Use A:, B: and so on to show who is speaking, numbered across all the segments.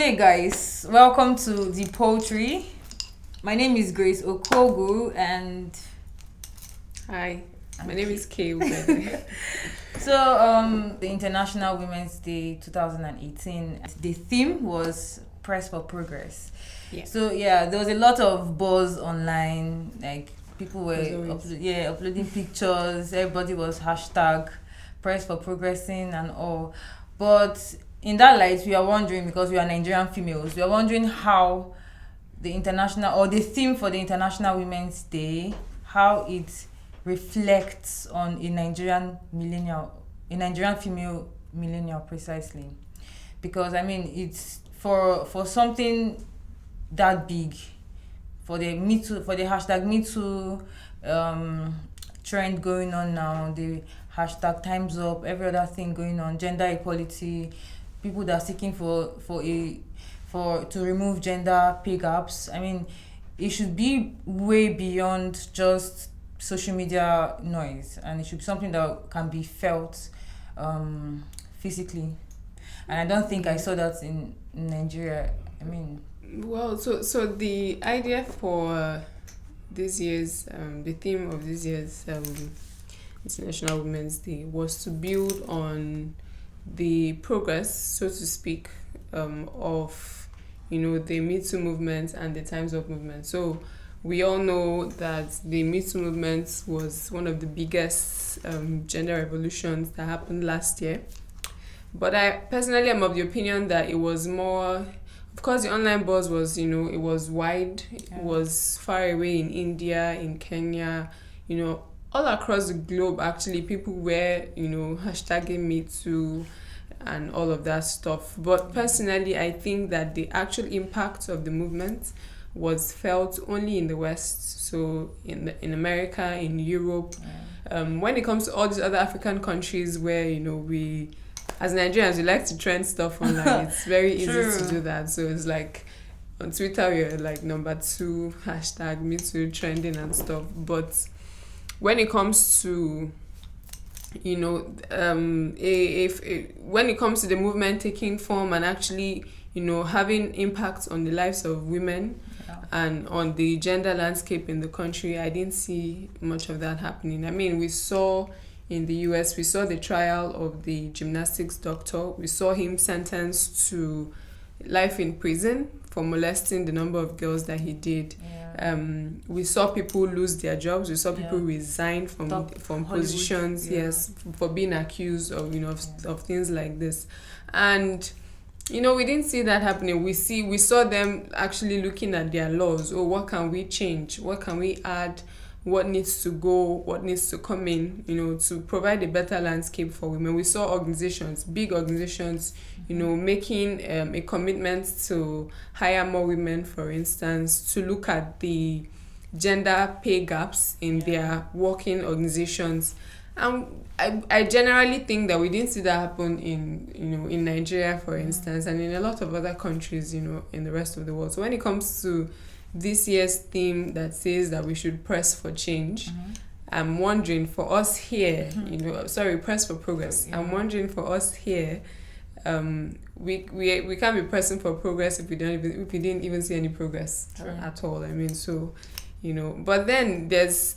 A: day, guys. Welcome to the Poultry. My name is Grace Okogu, and
B: Hi, my name is Kay.
A: so the International Women's Day 2018. The theme was Press for Progress.
B: Yeah.
A: So there was a lot of buzz online. Like people were uploading pictures. Everybody was hashtag Press for Progressing and all. But in that light, we are wondering, because we are Nigerian females, we are wondering how the international, or the theme for the International Women's Day, how it reflects on a Nigerian female millennial precisely. Because I mean, it's for something that big, for the Me Too, for the hashtag Me Too trend going on now, the hashtag Time's Up, every other thing going on, gender equality, people that are seeking to remove gender pay gaps. I mean, it should be way beyond just social media noise, and it should be something that can be felt physically. And I don't think I saw that in Nigeria. I mean,
B: well, so the idea for this year's the theme of this year's International Women's Day was to build on the progress, so to speak, of the Me Too movement and the Times Up movement. So we all know that the Me Too movement was one of the biggest gender revolutions that happened last year. But I personally am of the opinion that it was more, of course, the online buzz was, it was wide. Yeah. It was far away in India, in Kenya, all across the globe. Actually, people were, hashtagging Me Too and all of that stuff. But personally, I think that the actual impact of the movement was felt only in the West. So in America, in Europe. Yeah. When it comes to all these other African countries where, we, as Nigerians, we like to trend stuff online. It's very easy to do that. So it's like on Twitter, we're like number 2 hashtag Me Too trending and stuff. But when it comes to when it comes to the movement taking form and actually having impact on the lives of women and on the gender landscape in the country, I didn't see much of that happening. I mean, we saw in the US, we saw the trial of the gymnastics doctor. We saw him sentenced to life in prison for molesting the number of girls that he did. We saw people lose their jobs. We saw people resign from positions, for being accused of of things like this. And we didn't see that happening. We saw them actually looking at their laws. Oh, what can we change? What can we add? What needs to go? What needs to come in? To provide a better landscape for women. We saw big organizations, making a commitment to hire more women, for instance, to look at the gender pay gaps in their working organizations. And I generally think that we didn't see that happen in Nigeria, for instance, and in a lot of other countries, in the rest of the world. So when it comes to this year's theme that says that we should press for change, I'm wondering for us here, press for progress. I'm wondering for us here, we can't be pressing for progress if we didn't even see any progress at all. I mean, so but then there's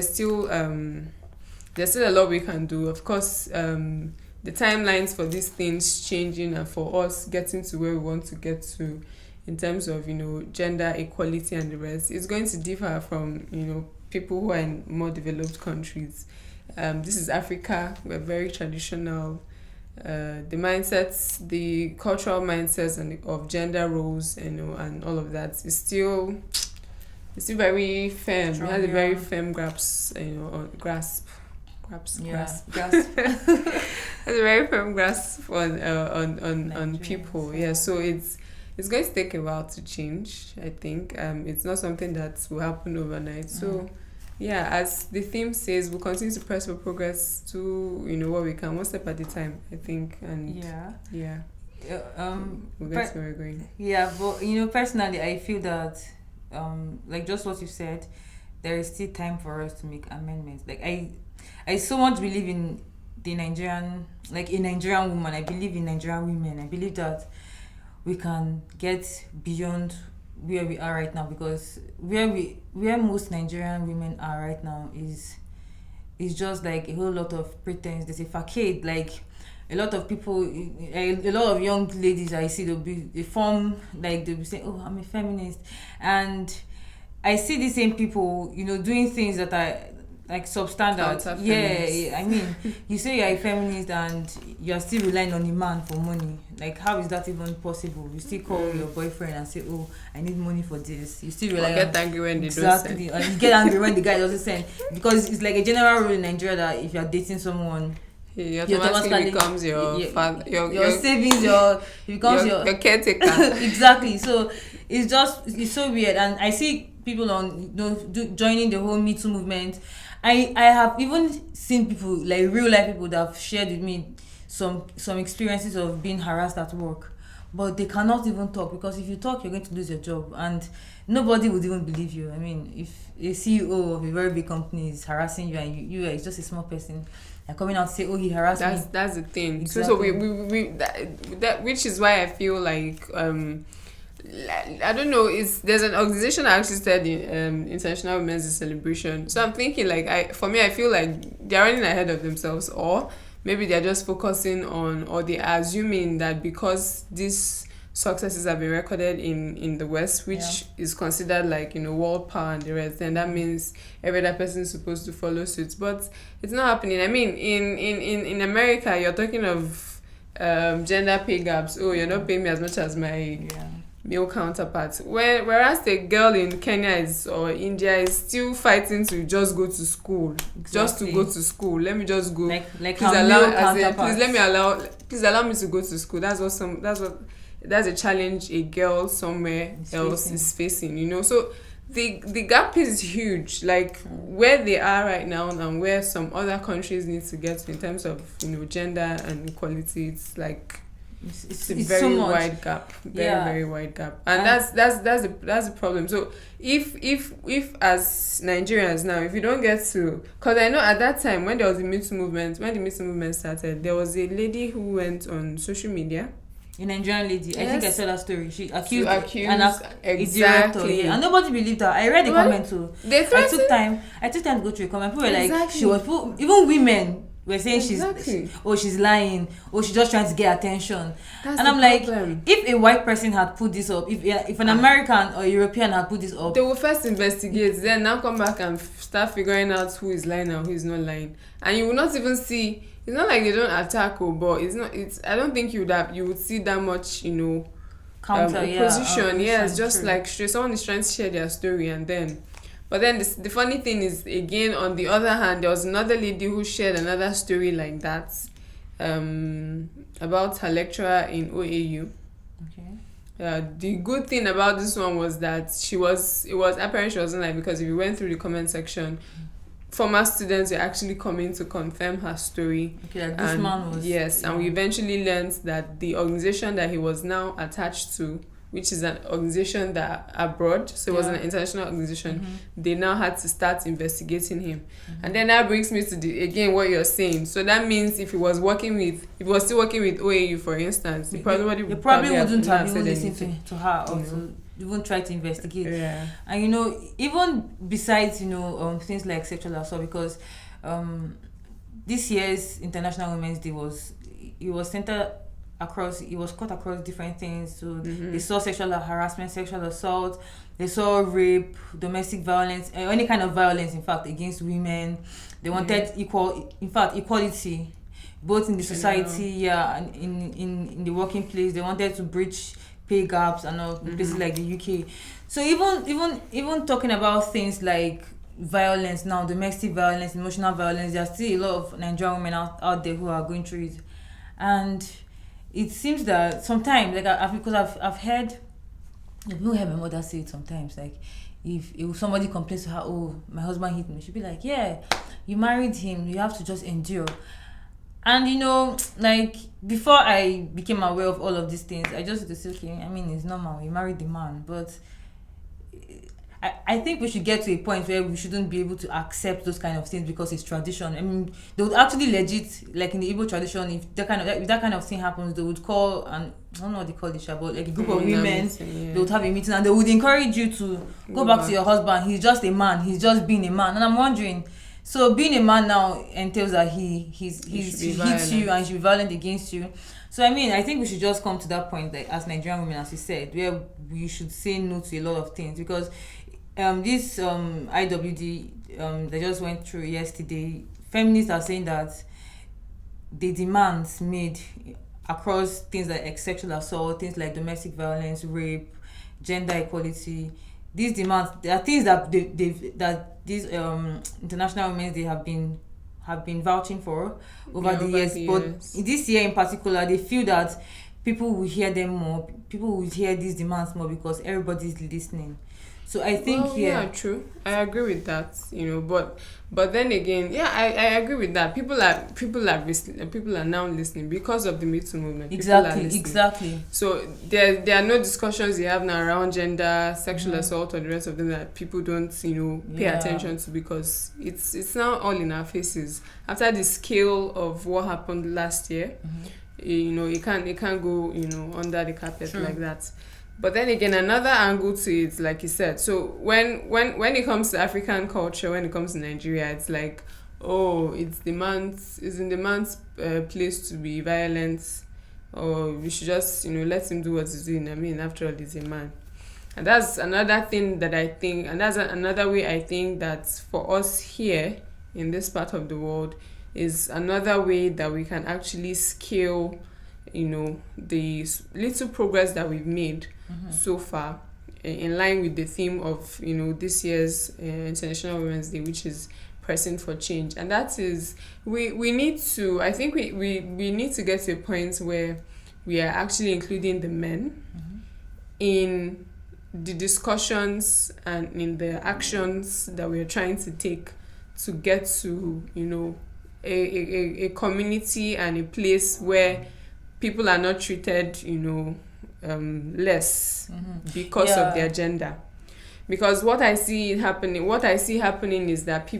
B: still a lot we can do. Of course, the timelines for these things changing and for us getting to where we want to get to in terms of gender equality and the rest, it's going to differ from people who are in more developed countries. This is Africa. We're very traditional. The mindsets, the cultural mindsets of gender roles, and all of that is still very firm. It has a very firm grasp. Grasp. Has a very firm grasp on people. Yeah, so it's going to take a while to change, I think. It's not something that will happen overnight. So, as the theme says, we'll continue to press for progress to, what we can, one step at a time, I think. And we'll get where we're going.
A: Yeah, but, personally, I feel that, like just what you said, there is still time for us to make amendments. Like, I so much believe in the Nigerian, like a Nigerian woman. I believe in Nigerian women. I believe that we can get beyond where we are right now, because where most Nigerian women are right now is just like a whole lot of pretense. There's a facade, like a lot of people, a lot of young ladies I see, they'll be saying, oh, I'm a feminist, and I see the same people, doing things that are like substandard. Yeah, I mean, you say you're a feminist and you're still relying on a man for money. Like, how is that even possible? You still call your boyfriend and say, oh, I need money for this. You still rely
B: get angry when they don't send.
A: You get angry when the guy doesn't send, because it's like a general rule in Nigeria that if you're dating someone,
B: he automatically becomes your
A: savings, he becomes your
B: caretaker.
A: Exactly. So it's so weird, and I see people on joining the whole Me Too movement. I have even seen people, like real life people, that have shared with me some experiences of being harassed at work, but they cannot even talk, because if you talk, you're going to lose your job, and nobody would even believe you. I mean, if a CEO of a very big company is harassing you and you are just a small person, and coming out to say, oh, he harassed me.
B: That's the thing.
A: Exactly.
B: So we that which is why I feel like I don't know, there's an organization I actually studied, International Women's Day celebration. So I'm thinking, like, I feel like they're running ahead of themselves, or maybe they're just focusing on, or they are assuming that because these successes have been recorded in the West, which is considered like, world power and the rest, then that means every other person is supposed to follow suit. But it's not happening. I mean, in America, you're talking of gender pay gaps. Oh, you're not paying me as much as my male counterparts. Whereas the girl in Kenya or India is still fighting to just go to school. Exactly. Just to go to school. Let me just go. Like please allow me to go to school. That's a challenge a girl somewhere else is facing. So the gap is huge. Like where they are right now and where some other countries need to get to in terms of gender and equality, it's like it's a very so wide gap, very wide gap, and that's the problem. So if as Nigerians now, if you don't get to, because I know at that time when there was the Me Too movement, when the Me Too movement started, there was a lady who went on social media.
A: A Nigerian lady, I think I saw that story. She accused
B: exactly,
A: and nobody believed her. I read the comment too. I took time to go through a comment. People were like, she was, even women were saying she's lying, she's just trying to get attention. That's and I'm like, if a white person had put this up, if an American or European had put this up,
B: they will first investigate, then now come back and start figuring out who is lying and who is not lying, and you will not even see. It's not like they don't attack, but I don't think you would see that much,
A: counter
B: opposition. It's just true. Like someone is trying to share their story, and then. But then the funny thing is, again, on the other hand, there was another lady who shared another story like that, about her lecturer in OAU. Okay. The good thing about this one was that it was apparent she wasn't lying, because if you went through the comment section, former students were actually coming to confirm her story.
A: Okay, like this man was.
B: Yes, and we eventually learned that the organization that he was now attached to, which is an organization that abroad, so it was an international organization, they now had to start investigating him. And then that brings me to what you're saying. So that means if he was still working with OAU, for instance, he probably wouldn't have
A: even listened to her or to even try to investigate. Yeah. And even besides things like sexual assault, because this year's International Women's Day was centered across, it was cut across different things. So they saw sexual harassment, sexual assault, they saw rape, domestic violence, any kind of violence, in fact, against women. They wanted equality, both in the society, and in the working place. They wanted to bridge pay gaps and all places like the UK. So even talking about things like violence now, domestic violence, emotional violence, there's still a lot of Nigerian women out there who are going through it. And it seems that sometimes, like I've heard my mother say it sometimes, like if somebody complains to her, oh, my husband hit me, she'll be like, yeah, you married him, you have to just endure. And like before I became aware of all of these things, I just used to say, okay, I mean, it's normal, you married the man, but I think we should get to a point where we shouldn't be able to accept those kind of things because it's tradition. I mean, they would actually legit, like in the Igbo tradition, if that kind of thing happens, they would call, and I don't know what they call it, but like a group of women, they would have a meeting and they would encourage you to go back to your husband. He's just a man. He's just being a man. And I'm wondering, so being a man now entails that he hits you and he should be violent against you. So I mean, I think we should just come to that point, like as Nigerian women, as you said, where we should say no to a lot of things, because this IWD that just went through yesterday, feminists are saying that the demands made across things like sexual assault, things like domestic violence, rape, gender equality, these demands, there are things that these International Women's Day have been vouching for over the years. But this year in particular, they feel that people will hear them more. People will hear these demands more because everybody's listening. So I think
B: true. I agree with that. But then again, I agree with that. People are listening. People are now listening because of the Me Too movement.
A: Exactly.
B: So there are no discussions you have now around gender, sexual assault, or the rest of them that people don't pay attention to, because it's now all in our faces. After the scale of what happened last year, it can't go under the carpet like that. But then again, another angle to it, like you said, so when it comes to African culture, when it comes to Nigeria, it's like, it's in the man's place to be violent, or we should just let him do what he's doing. I mean, after all, he's a man. And that's another thing that I think, and that's another way I think that for us here in this part of the world is another way that we can actually scale the little progress that we've made so far, in line with the theme of this year's International Women's Day, which is pressing for change. And that is, we need to, I think we need to get to a point where we are actually including the men in the discussions and in the actions that we are trying to take to get to a community and a place where people are not treated less because of their gender. Because what I see happening is that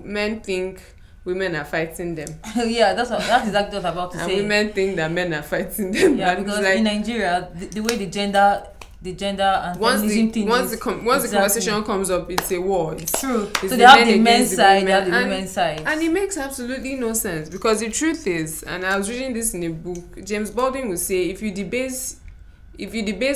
B: men think women are fighting them.
A: That's exactly what I'm about to say.
B: And women think that men are fighting them.
A: Yeah, because in Nigeria, the way the gender and feminism thing
B: once the conversation comes up, it's a war. It's
A: true.
B: It's
A: so they have the men's side, they have the women's side.
B: And it makes absolutely no sense, because the truth is, and I was reading this in a book, James Baldwin would say, if you debase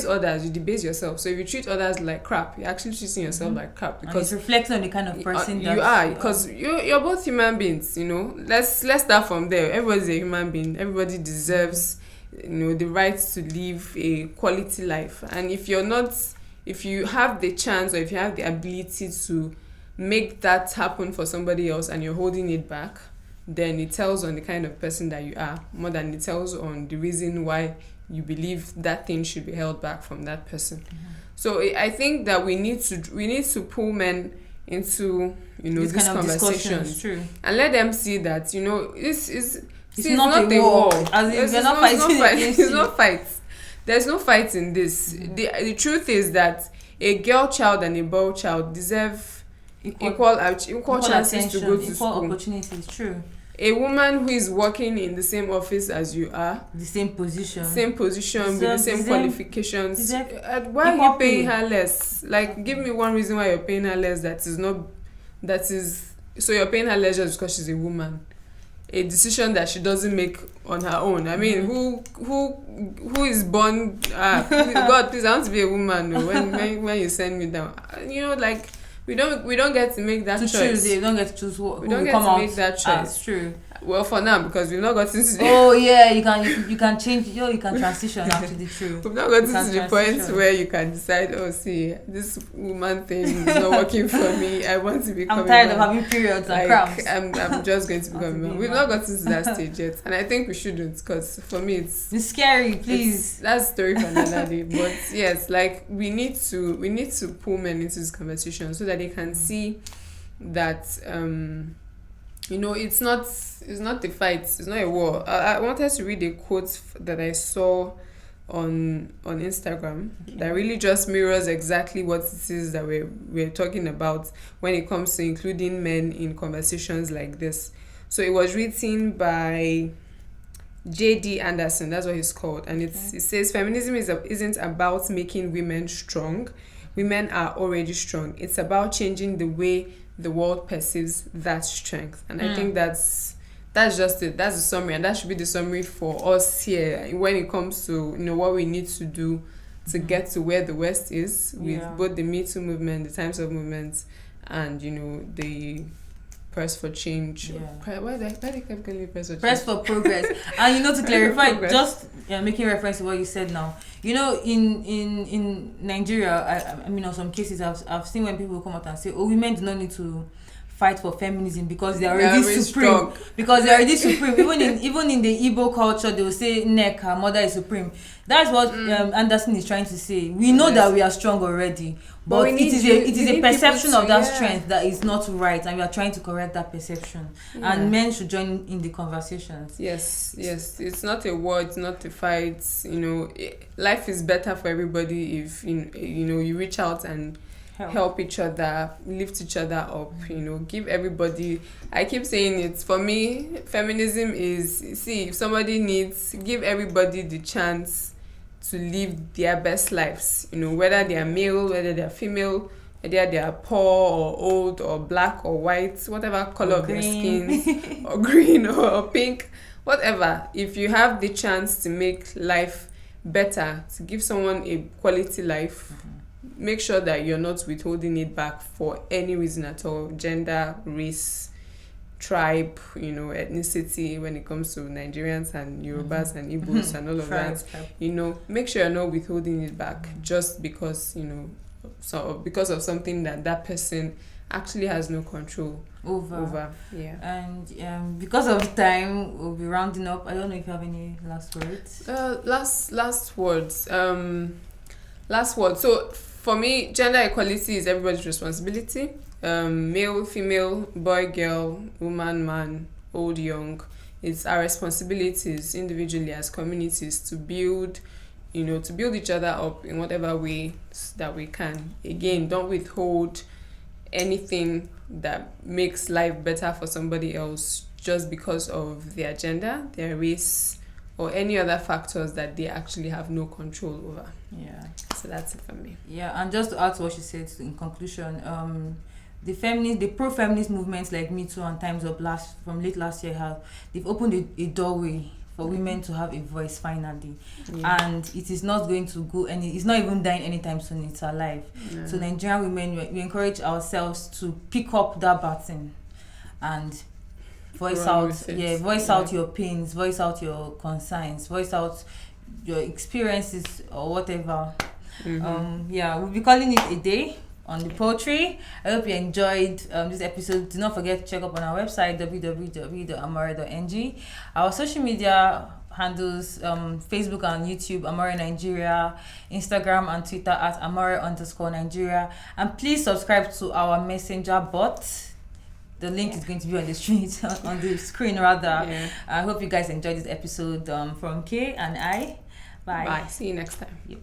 B: others, you debase yourself. So if you treat others like crap, you're actually treating yourself like crap, because
A: it reflects on the kind of person
B: you are, because you're both human beings. Let's start from there. Everybody's a human being. Everybody deserves the right to live a quality life. And if you have the chance, or if you have the ability to make that happen for somebody else and you're holding it back, then it tells on the kind of person that you are, more than it tells on the reason why you believe that thing should be held back from that person. So I think that we need to pull men into these kind of conversations, and let them see that it's not a war. It's not fights. There's no fight in this. The truth is that a girl child and a boy child deserve equal chances to go to school.
A: Equal opportunities, true.
B: A woman who is working in the same office as you are,
A: the same position
B: with the same qualifications, why are you paying her less? Like, give me one reason why you're paying her less so you're paying her less just because she's a woman. A decision that she doesn't make on her own. I mean, who is born? God, please, I want to be a woman. When you send me down, we don't get to make that choice.
A: We don't get to choose who
B: we don't get to make that choice.
A: True.
B: Well, for now, because we've not gotten to
A: you can change. You can transition actually. True.
B: We've not gotten to the point where you can decide, this woman thing is not working for me. I want to become.
A: I'm tired of having periods and cramps.
B: I'm just going to become a man. We've not gotten to that stage yet, and I think we shouldn't, because for me it's
A: scary. Please,
B: that's story for another day. But yes, we need to pull men into this conversation so that they can see that it's not a fight, it's not a war. I wanted to read a quote that I saw on Instagram that really just mirrors exactly what it is that we're talking about when it comes to including men in conversations like this. So it was written by J.D. Anderson, that's what he's called, and it says feminism isn't about making women strong. Women are already strong. It's about changing the way the world perceives that strength. And I think that's just it. That's the summary, and that should be the summary for us here when it comes to what we need to do to get to where the West is with both the Me Too movement, the Times Up movement, and the Press for Change. Why they keep calling it Press for Change?
A: Press for Progress. And to clarify, just making reference to what you said now. In Nigeria, I mean, on some cases, I've seen when people come out and say, "Oh, women do not need to fight for feminism because they are already supreme." Strong. Because they are already supreme. Even in the Igbo culture, they will say, "Neck, her mother is supreme." That's what Anderson is trying to say. We know that we are strong already, but it is a perception of that strength that is not right, and we are trying to correct that perception. And men should join in the conversations.
B: Yes. It's not a war. It's not a fight. Life is better for everybody if you reach out and help each other, lift each other up, give everybody. I keep saying it, for me, feminism is, if somebody needs, give everybody the chance to live their best lives, whether they are male, whether they are female, whether they are poor or old or black or white, whatever color of their skin, or green or pink, whatever. If you have the chance to make life better, to give someone a quality life, make sure that you're not withholding it back for any reason at all. Gender, race, tribe, ethnicity, when it comes to Nigerians and Yorubas and Igbos and all of that. Make sure you're not withholding it back just because, because of something that person actually has no control over. Yeah.
A: And because of time, we'll be rounding up. I don't know if you have any last words. Last words. So for me, gender equality is everybody's responsibility. Male, female, boy, girl, woman, man, old, young. It's our responsibilities individually as communities to build each other up in whatever way that we can. Again, don't withhold anything that makes life better for somebody else just because of their gender, their race, or any other factors that they actually have no control over. Yeah.
B: So that's it for me.
A: Yeah, and just to add to what she said in conclusion, the pro-feminist movements like Me Too and Time's Up from late last year they've opened a doorway for women to have a voice finally. And it is not going to go it's not even dying anytime soon. It's alive. So Nigerian women, we encourage ourselves to pick up that baton and voice out your pains, voice out your concerns, voice out your experiences or whatever. We'll be calling it a day on the poultry. I hope you enjoyed this episode. Do not forget to check up on our website www.amore.ng. Our social media handles, Facebook and YouTube, Amore Nigeria, Instagram and Twitter at Amore_Nigeria. And please subscribe to our messenger bot. The link is going to be on the screen rather. Yeah. I hope you guys enjoyed this episode from Kay and I. Bye.
B: See you next time.
A: Yep.